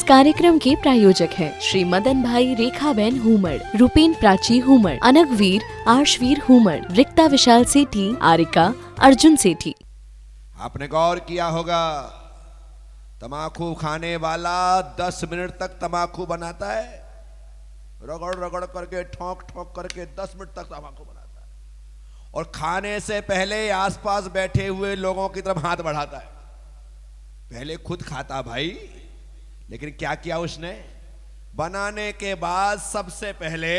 कार्यक्रम के प्रायोजक हैं श्री मदन भाई रेखाबेन हुमड़, रूपेन प्राची हुमड़, अनगवीर आर्शवीर हुमड़, रिक्ता विशाल सेठी, आरिका अर्जुन सेठी। आपने गौर किया होगा, तमाकू खाने वाला 10 मिनट तक तमाकू बनाता है, रगड़ रगड़ करके ठोक ठोक करके 10 मिनट तक तमाकू बनाता है, और खाने से पहले आसपास बैठे हुए लोगों की तरफ हाथ बढ़ाता है। पहले खुद खाता भाई, लेकिन क्या किया उसने, बनाने के बाद सबसे पहले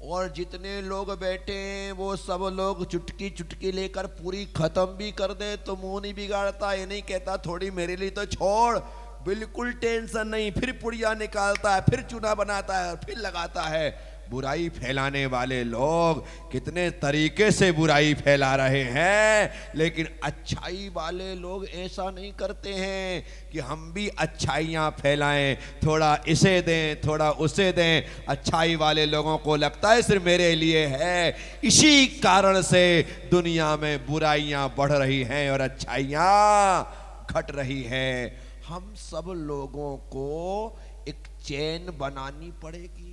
और जितने लोग बैठे हैं वो सब लोग चुटकी चुटकी लेकर पूरी खत्म भी कर दे तो मुंह नहीं बिगाड़ता, ये नहीं कहता थोड़ी मेरे लिए तो छोड़, बिल्कुल टेंशन नहीं, फिर पुड़िया निकालता है, फिर चूना बनाता है और फिर लगाता है। बुराई फैलाने वाले लोग कितने तरीके से बुराई फैला रहे हैं, लेकिन अच्छाई वाले लोग ऐसा नहीं करते हैं कि हम भी अच्छाइयाँ फैलाएं, थोड़ा इसे दें थोड़ा उसे दें। अच्छाई वाले लोगों को लगता है सिर्फ मेरे लिए है, इसी कारण से दुनिया में बुराइयाँ बढ़ रही हैं और अच्छाइयाँ घट रही हैं। हम सब लोगों को एक चेन बनानी पड़ेगी।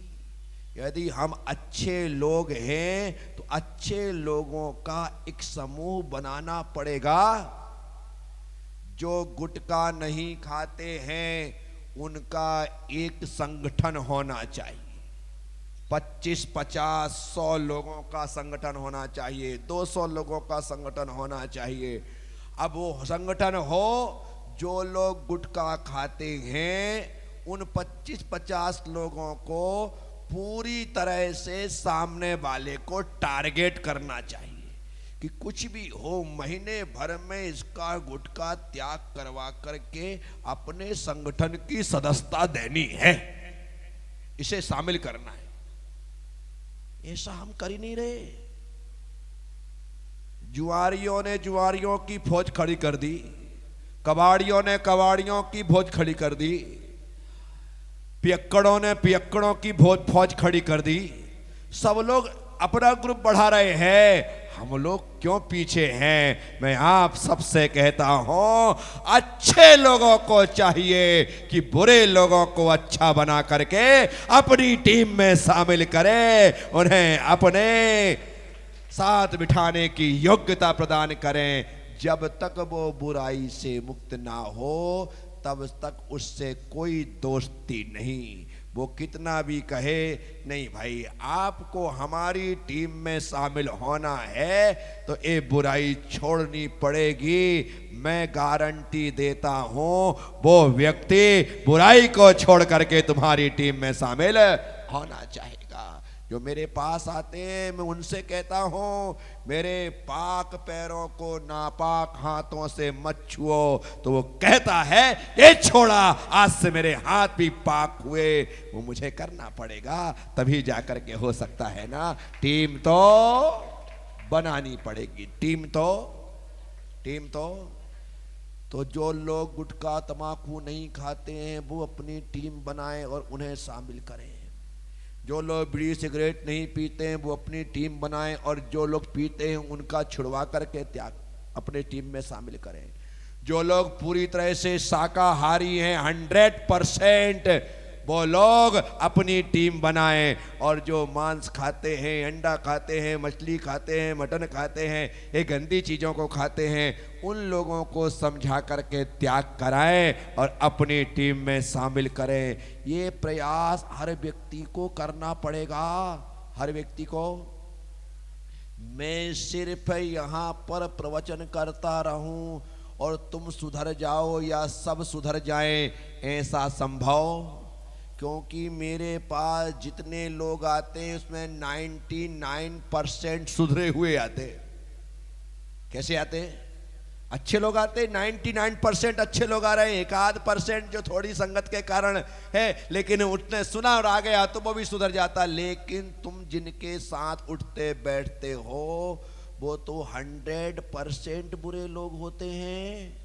यदि हम अच्छे लोग हैं तो अच्छे लोगों का एक समूह बनाना पड़ेगा। जो गुटखा नहीं खाते हैं उनका एक संगठन होना चाहिए, 25, 50, 100 लोगों का संगठन होना चाहिए, 200 लोगों का संगठन होना चाहिए। अब वो संगठन हो, जो लोग गुटखा खाते हैं उन 25-50 लोगों को पूरी तरह से सामने वाले को टारगेट करना चाहिए कि कुछ भी हो महीने भर में इसका गुटखा त्याग करवा करके अपने संगठन की सदस्यता देनी है, इसे शामिल करना है। ऐसा हम कर ही नहीं रहे। जुआरियों ने जुआरियों की फौज खड़ी कर दी, कबाड़ियों ने कबाड़ियों की फौज खड़ी कर दी, पियक्कड़ों ने पियक्कड़ों की फौज खड़ी कर दी। सब लोग अपना ग्रुप बढ़ा रहे हैं, हम लोग क्यों पीछे हैं? मैं आप सबसे कहता हूं, अच्छे लोगों को चाहिए कि बुरे लोगों को अच्छा बना करके अपनी टीम में शामिल करें, उन्हें अपने साथ बिठाने की योग्यता प्रदान करें। जब तक वो बुराई से मुक्त ना हो तब तक उससे कोई दोस्ती नहीं। वो कितना भी कहे, नहीं भाई आपको हमारी टीम में शामिल होना है तो ये बुराई छोड़नी पड़ेगी। मैं गारंटी देता हूं वो व्यक्ति बुराई को छोड़ करके तुम्हारी टीम में शामिल होना चाहेगा। जो मेरे पास आते हैं मैं उनसे कहता हूं, मेरे पाक पैरों को नापाक हाथों से मत छुओ, तो वो कहता है ये छोड़ा, आज से मेरे हाथ भी पाक हुए। वो मुझे करना पड़ेगा, तभी जाकर के हो सकता है ना। टीम तो बनानी पड़ेगी, टीम तो जो लोग गुटखा तमाकू नहीं खाते हैं वो अपनी टीम बनाएं और उन्हें शामिल करें। जो लोग बीड़ी सिगरेट नहीं पीते हैं वो अपनी टीम बनाएं और जो लोग पीते हैं उनका छुड़वा करके त्याग अपने टीम में शामिल करें। जो लोग पूरी तरह से शाकाहारी हैं 100%, वो लोग अपनी टीम बनाएं, और जो मांस खाते हैं, अंडा खाते हैं, मछली खाते हैं, मटन खाते हैं, ये गंदी चीज़ों को खाते हैं, उन लोगों को समझा करके त्याग कराएं और अपनी टीम में शामिल करें। ये प्रयास हर व्यक्ति को करना पड़ेगा, हर व्यक्ति को। मैं सिर्फ यहाँ पर प्रवचन करता रहूं और तुम सुधर जाओ या सब सुधर जाएं, ऐसा संभव? क्योंकि मेरे पास जितने लोग आते हैं उसमें 99% सुधरे हुए आते हैं। कैसे आते हैं? अच्छे लोग आते हैं, 99% अच्छे लोग आ रहे हैं, 1-8% जो थोड़ी संगत के कारण है, लेकिन उसने सुना और आ गया तो वो भी सुधर जाता। लेकिन तुम जिनके साथ उठते बैठते हो वो तो 100% बुरे लोग होते हैं।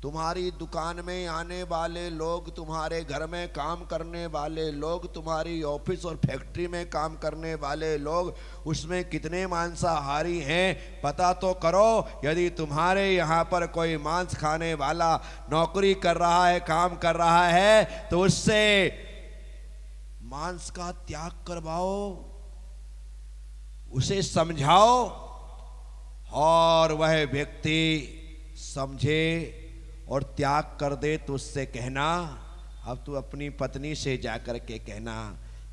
तुम्हारी दुकान में आने वाले लोग, तुम्हारे घर में काम करने वाले लोग, तुम्हारी ऑफिस और फैक्ट्री में काम करने वाले लोग, उसमें कितने मांसाहारी हैं पता तो करो। यदि तुम्हारे यहाँ पर कोई मांस खाने वाला नौकरी कर रहा है, काम कर रहा है, तो उससे मांस का त्याग करवाओ, उसे समझाओ और वह व्यक्ति समझे और त्याग कर दे तो उससे कहना, अब तू अपनी पत्नी से जाकर के कहना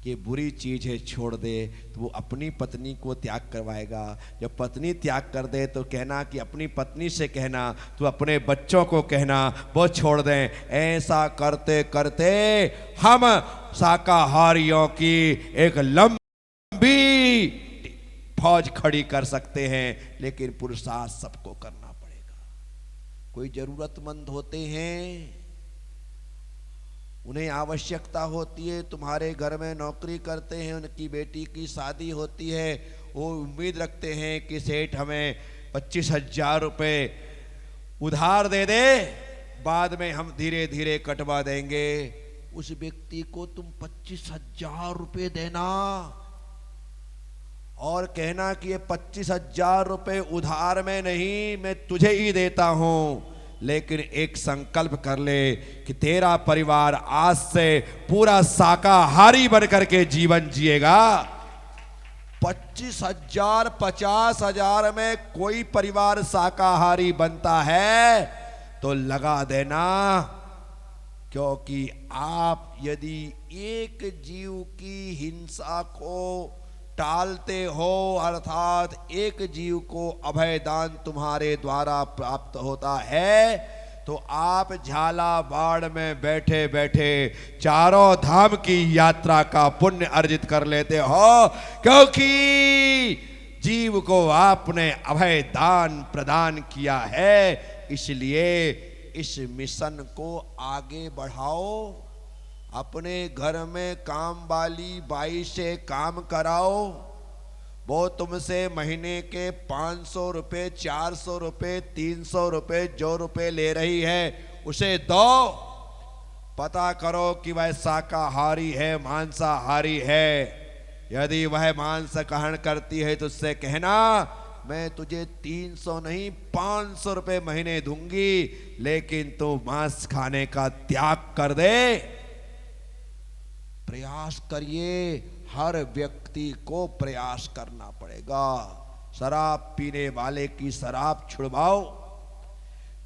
कि बुरी चीज है छोड़ दे, तो वो अपनी पत्नी को त्याग करवाएगा। जब पत्नी त्याग कर दे तो कहना कि अपनी पत्नी से कहना, तो अपने बच्चों को कहना वो छोड़ दें। ऐसा करते करते हम शाकाहारियों की एक लंबी फौज खड़ी कर सकते हैं, लेकिन पुरुषार्थ सबको करना पड़ेगा। कोई जरूरतमंद होते हैं, उन्हें आवश्यकता होती है, तुम्हारे घर में नौकरी करते हैं, उनकी बेटी की शादी होती है, वो उम्मीद रखते हैं कि सेठ हमें 25,000 रुपये उधार दे दे, बाद में हम धीरे धीरे कटवा देंगे। उस व्यक्ति को तुम 25,000 रुपये देना और कहना कि ये 25,000 रुपये उधार में नहीं, मैं तुझे ही देता हूं, लेकिन एक संकल्प कर ले कि तेरा परिवार आज से पूरा शाकाहारी बनकर के जीवन जिएगा। 25,000 50,000 में कोई परिवार शाकाहारी बनता है तो लगा देना, क्योंकि आप यदि एक जीव की हिंसा को टालते हो, अर्थात एक जीव को अभय दान तुम्हारे द्वारा प्राप्त होता है, तो आप झालावाड़ में बैठे बैठे चारों धाम की यात्रा का पुण्य अर्जित कर लेते हो, क्योंकि जीव को आपने अभय दान प्रदान किया है। इसलिए इस मिशन को आगे बढ़ाओ, अपने घर में काम वाली बाई से काम कराओ, वो तुमसे महीने के 500 रुपये 400 रुपये 300 रुपये जो रुपये ले रही है उसे दो। पता करो कि वह शाकाहारी है मांसाहारी है। यदि वह मांस ग्रहण करती है तो उससे कहना, मैं तुझे 300 नहीं 500 रुपये महीने दूंगी, लेकिन तू मांस खाने का त्याग कर दे। प्रयास करिए, हर व्यक्ति को प्रयास करना पड़ेगा। शराब पीने वाले की शराब छुड़वाओ।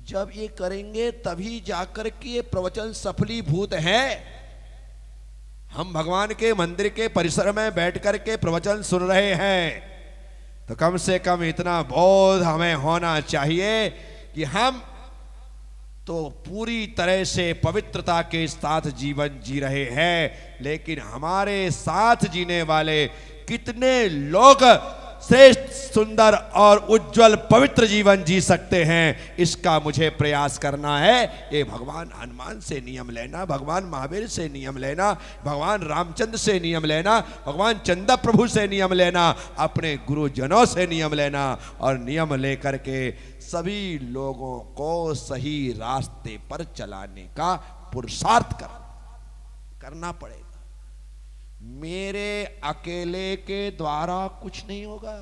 जब ये करेंगे तभी जाकर के ये प्रवचन सफलीभूत है। हम भगवान के मंदिर के परिसर में बैठकर के प्रवचन सुन रहे हैं, तो कम से कम इतना बोध हमें होना चाहिए कि हम तो पूरी तरह से पवित्रता के साथ जीवन जी रहे हैं, लेकिन हमारे साथ जीने वाले कितने लोग श्रेष्ठ सुंदर और उज्जवल पवित्र जीवन जी सकते हैं, इसका मुझे प्रयास करना है। ये भगवान हनुमान से नियम लेना, भगवान महावीर से नियम लेना, भगवान रामचंद्र से नियम लेना, भगवान चंदा प्रभु से नियम लेना, अपने गुरुजनों से नियम लेना, और नियम लेकर के सभी लोगों को सही रास्ते पर चलाने का पुरुषार्थ करना पड़ेगा। मेरे अकेले के द्वारा कुछ नहीं होगा।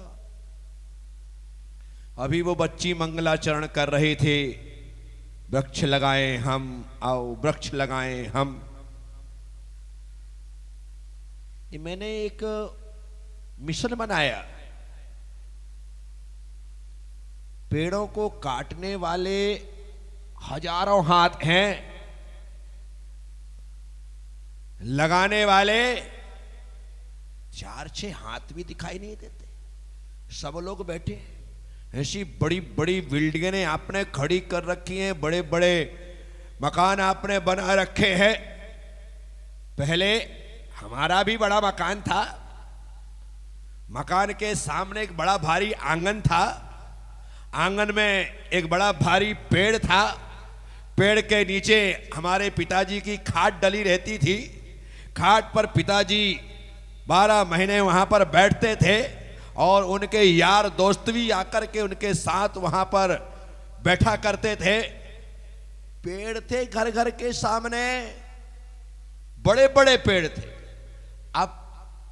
अभी वो बच्ची मंगलाचरण कर रही थी, वृक्ष लगाएं हम, आओ वृक्ष लगाएं हम। ये मैंने एक मिशन बनाया। पेड़ों को काटने वाले हजारों हाथ हैं, लगाने वाले 4-6 हाथ भी दिखाई नहीं देते। सब लोग बैठे, ऐसी बड़ी बड़ी बिल्डिंगें आपने खड़ी कर रखी हैं, बड़े बड़े मकान आपने बना रखे हैं। पहले हमारा भी बड़ा मकान था, मकान के सामने एक बड़ा भारी आंगन था, आंगन में एक बड़ा भारी पेड़ था, पेड़ के नीचे हमारे पिताजी की खाट डली रहती थी। खाट पर पिताजी 12 महीने वहां पर बैठते थे और उनके यार दोस्त भी आकर के उनके साथ वहां पर बैठा करते थे। पेड़ थे घर घर के सामने, बड़े बड़े पेड़ थे। अब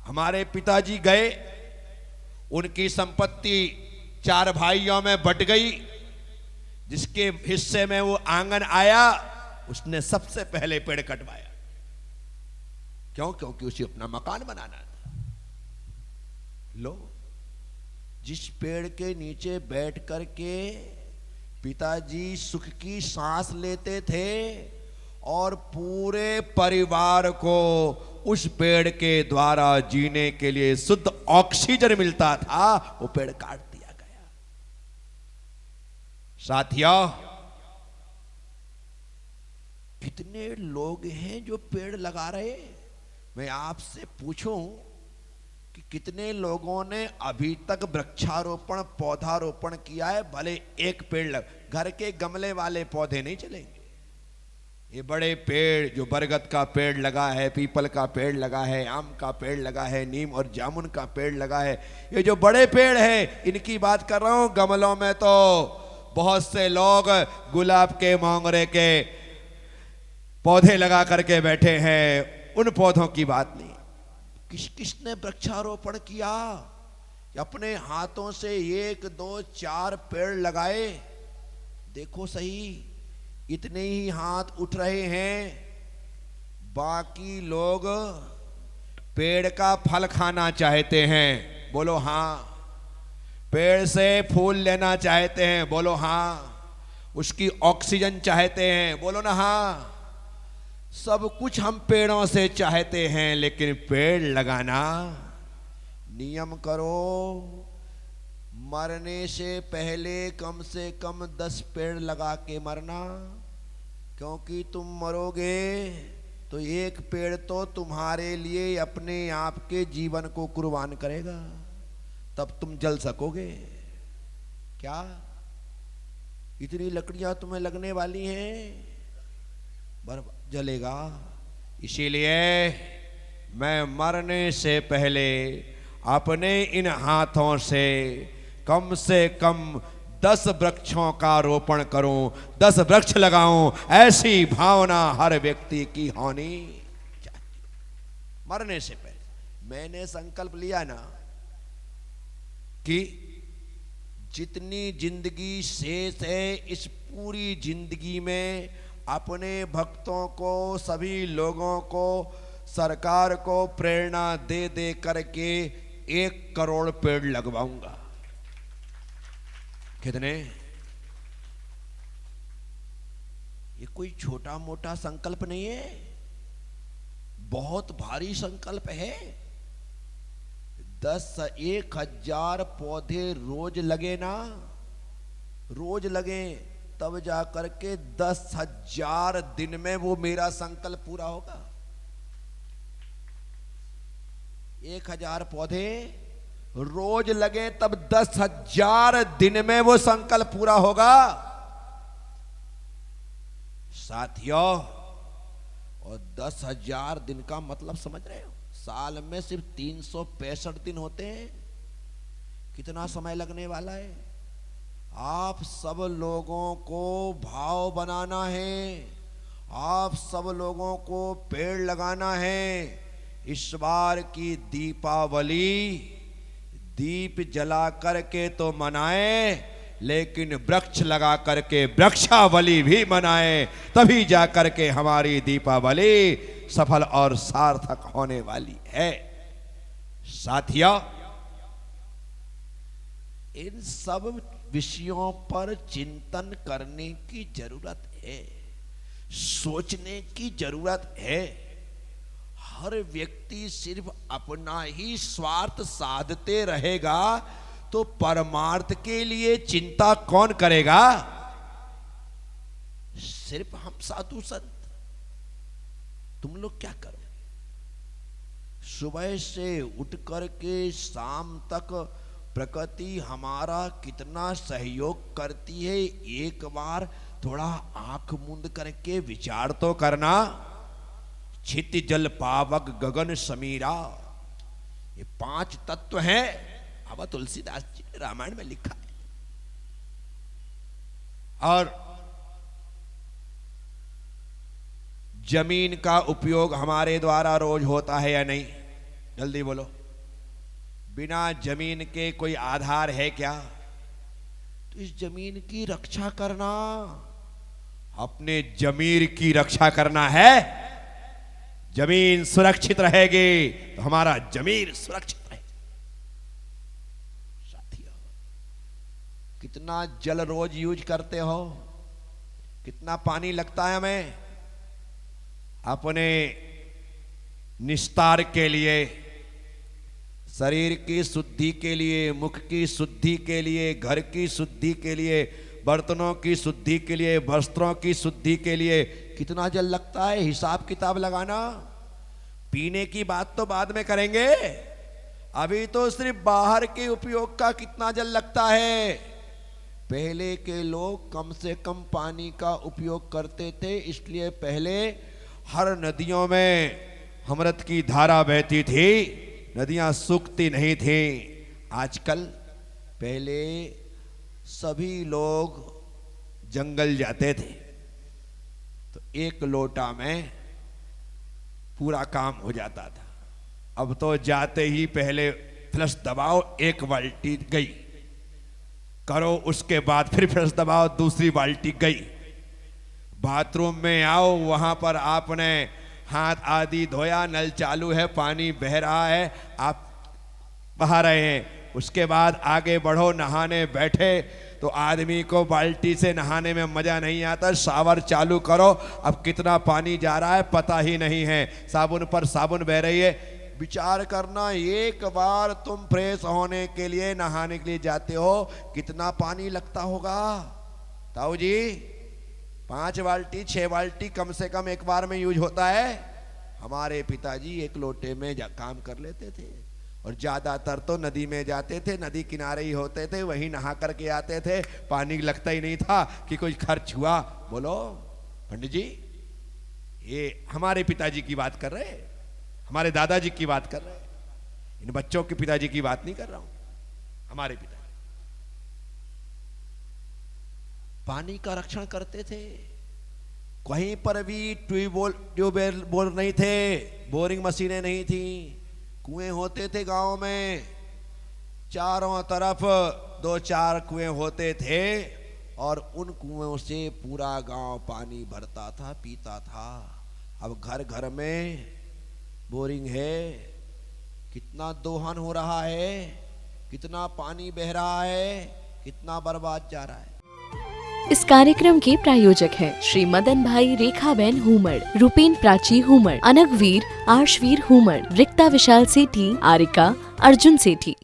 हमारे पिताजी गए, उनकी संपत्ति 4 भाइयों में बट गई। जिसके हिस्से में वो आंगन आया, उसने सबसे पहले पेड़ कटवाया। क्यों? क्योंकि उसे अपना मकान बनाना था। लो, जिस पेड़ के नीचे बैठ करके पिताजी सुख की सांस लेते थे और पूरे परिवार को उस पेड़ के द्वारा जीने के लिए शुद्ध ऑक्सीजन मिलता था, वो पेड़ काट दिया गया। साथियों, कितने लोग हैं जो पेड़ लगा रहे? मैं आपसे पूछूं कि कितने लोगों ने अभी तक वृक्षारोपण, पौधारोपण किया है? भले एक पेड़ घर के गमले वाले पौधे नहीं चलेंगे। ये बड़े पेड़, जो बरगद का पेड़ लगा है, पीपल का पेड़ लगा है, आम का पेड़ लगा है, नीम और जामुन का पेड़ लगा है, ये जो बड़े पेड़ हैं, इनकी बात कर रहा हूं। गमलों में तो बहुत से लोग गुलाब के, मोंगरे के पौधे लगा करके बैठे हैं, उन पौधों की बात नहीं। किसने वृक्षारोपण किया? अपने हाथों से 1, 2, 4 पेड़ लगाए। देखो सही, इतने ही हाथ उठ रहे हैं। बाकी लोग पेड़ का फल खाना चाहते हैं, बोलो हाँ। पेड़ से फूल लेना चाहते हैं, बोलो हाँ। उसकी ऑक्सीजन चाहते हैं, बोलो ना हाँ। सब कुछ हम पेड़ों से चाहते हैं, लेकिन पेड़ लगाना नियम करो। मरने से पहले कम से कम 10 पेड़ लगा के मरना, क्योंकि तुम मरोगे तो एक पेड़ तो तुम्हारे लिए अपने आप के जीवन को कुर्बान करेगा, तब तुम जल सकोगे। क्या इतनी लकड़ियां तुम्हें लगने वाली हैं? बर्बाद जलेगा। इसीलिए मैं मरने से पहले अपने इन हाथों से कम 10 वृक्षों का रोपण करूं, 10 वृक्ष लगाऊं, ऐसी भावना हर व्यक्ति की होनी चाहिए। मरने से पहले मैंने संकल्प लिया ना कि जितनी जिंदगी शेष है, इस पूरी जिंदगी में अपने भक्तों को, सभी लोगों को, सरकार को प्रेरणा दे दे करके 1 करोड़ पेड़ लगवाऊंगा। कितने? ये कोई छोटा मोटा संकल्प नहीं है, बहुत भारी संकल्प है। 1,000 पौधे रोज लगे ना, रोज लगे, तब जाकर के 10,000 दिन में वो मेरा संकल्प पूरा होगा। 1,000 पौधे रोज लगे, तब 10,000 दिन में वो संकल्प पूरा होगा। साथियों, और 10,000 दिन का मतलब समझ रहे हो? साल में सिर्फ 365 दिन होते हैं। कितना समय लगने वाला है? आप सब लोगों को भाव बनाना है, आप सब लोगों को पेड़ लगाना है। इस बार की दीपावली दीप जला करके तो मनाएं, लेकिन वृक्ष लगा करके वृक्षावली भी मनाएं, तभी जाकर के हमारी दीपावली सफल और सार्थक होने वाली है। साथियों, इन सब विषयों पर चिंतन करने की जरूरत है, सोचने की जरूरत है। हर व्यक्ति सिर्फ अपना ही स्वार्थ साधते रहेगा तो परमार्थ के लिए चिंता कौन करेगा? सिर्फ हम साधु संत। तुम लोग क्या करो? सुबह से उठ करके शाम तक प्रकृति हमारा कितना सहयोग करती है, एक बार थोड़ा आंख मूंद करके विचार तो करना। क्षिति जल पावक गगन समीरा, ये 5 तत्व हैं। अब तुलसीदास जी ने रामायण में लिखा है। और जमीन का उपयोग हमारे द्वारा रोज होता है या नहीं? जल्दी बोलो। बिना जमीन के कोई आधार है क्या? तो इस जमीन की रक्षा करना, अपने जमीर की रक्षा करना है। जमीन सुरक्षित रहेगी तो हमारा जमीर सुरक्षित रहेगा। साथियों, कितना जल रोज यूज करते हो? कितना पानी लगता है हमें अपने निस्तार के लिए, शरीर की शुद्धि के लिए, मुख की शुद्धि के लिए, घर की शुद्धि के लिए, बर्तनों की शुद्धि के लिए, वस्त्रों की शुद्धि के लिए कितना जल लगता है? हिसाब किताब लगाना। पीने की बात तो बाद में करेंगे, अभी तो सिर्फ बाहर के उपयोग का कितना जल लगता है। पहले के लोग कम से कम पानी का उपयोग करते थे, इसलिए पहले हर नदियों में अमृत की धारा बहती थी, नदियां सूखती नहीं थी। आजकल, पहले सभी लोग जंगल जाते थे तो एक लोटा में पूरा काम हो जाता था। अब तो जाते ही पहले फ्लश दबाओ, एक बाल्टी गई, करो उसके बाद फिर फ्लश दबाओ, दूसरी बाल्टी गई। बाथरूम में आओ, वहां पर आपने हाथ आदि धोया, नल चालू है, पानी बह रहा है, आप बहा रहे हैं। उसके बाद आगे बढ़ो, नहाने बैठे तो आदमी को बाल्टी से नहाने में मजा नहीं आता, शावर चालू करो, अब कितना पानी जा रहा है पता ही नहीं है, साबुन पर साबुन बह रही है। विचार करना, एक बार तुम फ्रेश होने के लिए, नहाने के लिए जाते हो, कितना पानी लगता होगा? ताऊ जी, 5 बाल्टी 6 बाल्टी कम से कम एक बार में यूज होता है। हमारे पिताजी एक लोटे में काम कर लेते थे और ज्यादातर तो नदी में जाते थे, नदी किनारे ही होते थे, वहीं नहा करके आते थे, पानी लगता ही नहीं था कि कोई खर्च हुआ। बोलो पंडित जी, ये हमारे पिताजी की बात कर रहे हैं, हमारे दादाजी की बात कर रहे हैं, इन बच्चों के पिताजी की बात नहीं कर रहा हूं। हमारे पिताजी पानी का रक्षण करते थे। कहीं पर भी ट्यूबवेल बोर नहीं थे, बोरिंग मशीनें नहीं थी, कुएं होते थे गांव में, चारों तरफ 2-4 कुएं होते थे और उन कुएं से पूरा गांव पानी भरता था, पीता था। अब घर घर में बोरिंग है, कितना दोहन हो रहा है, कितना पानी बह रहा है, कितना बर्बाद जा रहा है। इस कार्यक्रम के प्रायोजक हैं श्री मदन भाई रेखाबेन हुमड़, रूपेन प्राची हुमड़, अनगवीर आर्शवीर हुमड़, रिक्ता विशाल सेठी, आरिका अर्जुन सेठी।